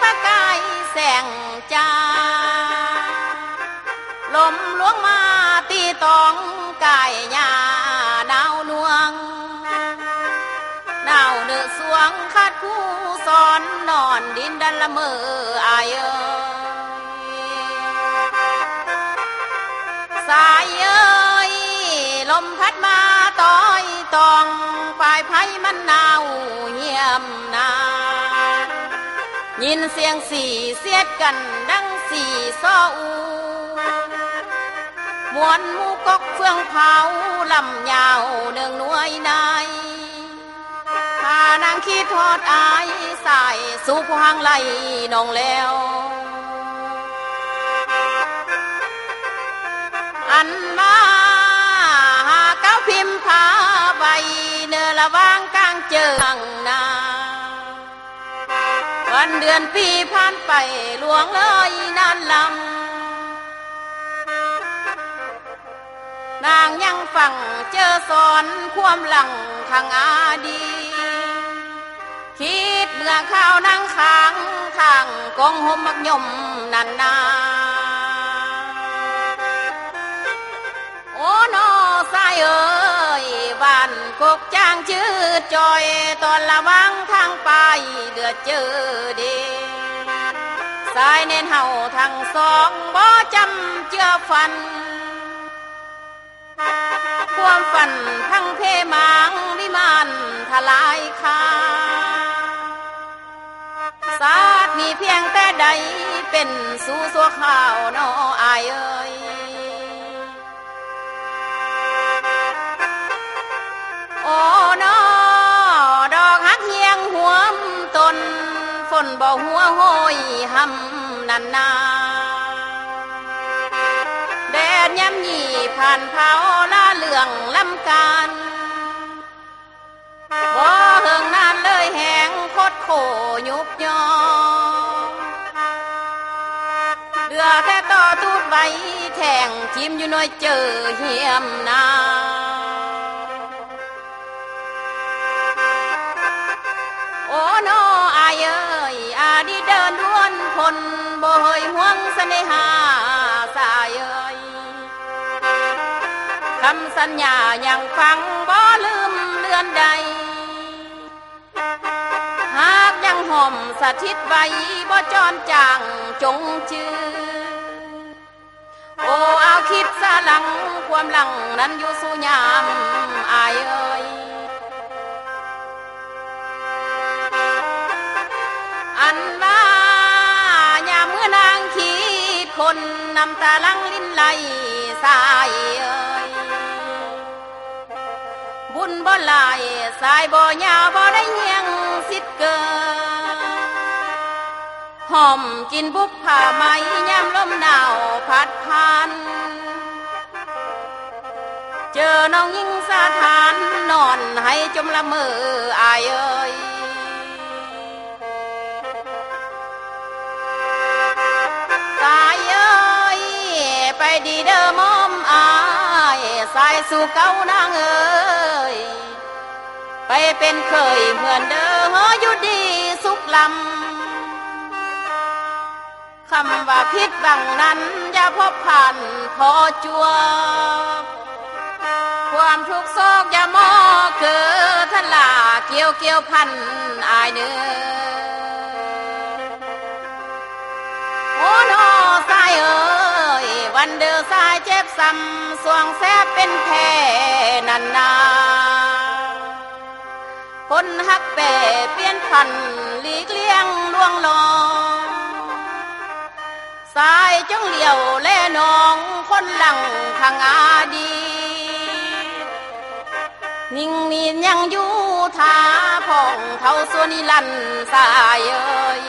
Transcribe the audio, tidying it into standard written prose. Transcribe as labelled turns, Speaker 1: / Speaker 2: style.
Speaker 1: ประกายแสงจ้าลมหลวงมาตีตองกายหญ้าดาวนวงดาวเดือสวงคัดคู่สอนนอนดินดันละเมออายเอ้ยสายเอ้ยลมพัดมาต้อยตองปลายไผ่มันหนาวเหี่ยมนายินเสียงสี่เสียดกันดังสี่ซ้ออูมวนหมูกกเฟืองเผาลำยาวเนืองนวยนายพานางขี้ทอดอายสายสู่พวงไหลนองแล้วอันมาหาเก้าพิมพ์พาใบเนื้อละวางกลางเจิงนาวันเดือนปีผ่านไปหลวงเลยนานลำนางยังฟังเจอสอนความหลังทางอาดีคิดเมื่อข้าวนางค้างทางกองห่มมักยมนันนาโอ้นอสายเอ้ยบ้านกกจ้างชื่อจอยตอนละวังทางไปเดือดเจอดีสายเน้นเห่าทั้งสองบ่จำเจือฟันความฝันทั้งเพมังวิมานทลายคาศาสตร์มีเพียงแต่ใดเป็นสู่สัวข่าวนออายเอ้ยโอ้นอดอกฮักเฮียงหัวมตนฝนบ่หัวโหยหำนันนาแดดย้ำหยี่ผ่านเผาล่าเหลืองลำการบ่เฮิงนานเลยแหงโคตรโขยุบยอเดือแต่ต่อตูดใบแทงจิ้มอยู่หน่อยเจอเหี่ยมนาโอ้นออายเอ้ยอาดีเดินด้วนพลบ่เฮยห่วงเสน่หาสายเอ้ยคำสัญญายังฟังบ่ลืมเลือนใดหากยังห่อมสถิตไว้บ่จรจางจงจือโอ้เอาคิดสะหลังความหลังนั้นอยู่สู่ยามอายเอ้ยอันว่ายามเมื่อนางขีดคนน้ำตาลังลิ้นไหลสายเอ้ยบุญบ่หลายสายบ่ยาวบ่ได้เฮียงสิทธิ์เกินหอมกินบุบผ้าไหมยามลมหนาวพัดผ่านเจอน้องยิ่งสะทานนอนให้จมละเมออายเอ้ยสายเอ้ยไปดีเด้อมอมอายสายสู่เก้านางเอ้ยไปเป็นเคยเหมือนเดิมอยู่ดีสุขลำคำว่าพิษบังนั้นอย่าพบผ่านพอจัวความทุกข์โศกอย่ามอเกิดทลาเกี่ยวพันอายเนื้อโอ้นอสายเอ้ยวันเดือสายเจ็บซ้ำสวงแสบเป็นแผลนันนาคนฮักแป่เปลี่ยนพันหลีกเลี่ยงล่วงลองสายจงเหลียวแลน้องคนหลังทางอาดีนิ่งมียังอยู่ท่าผ่องเท่าส่วนนิรันดร์สายเอ้ย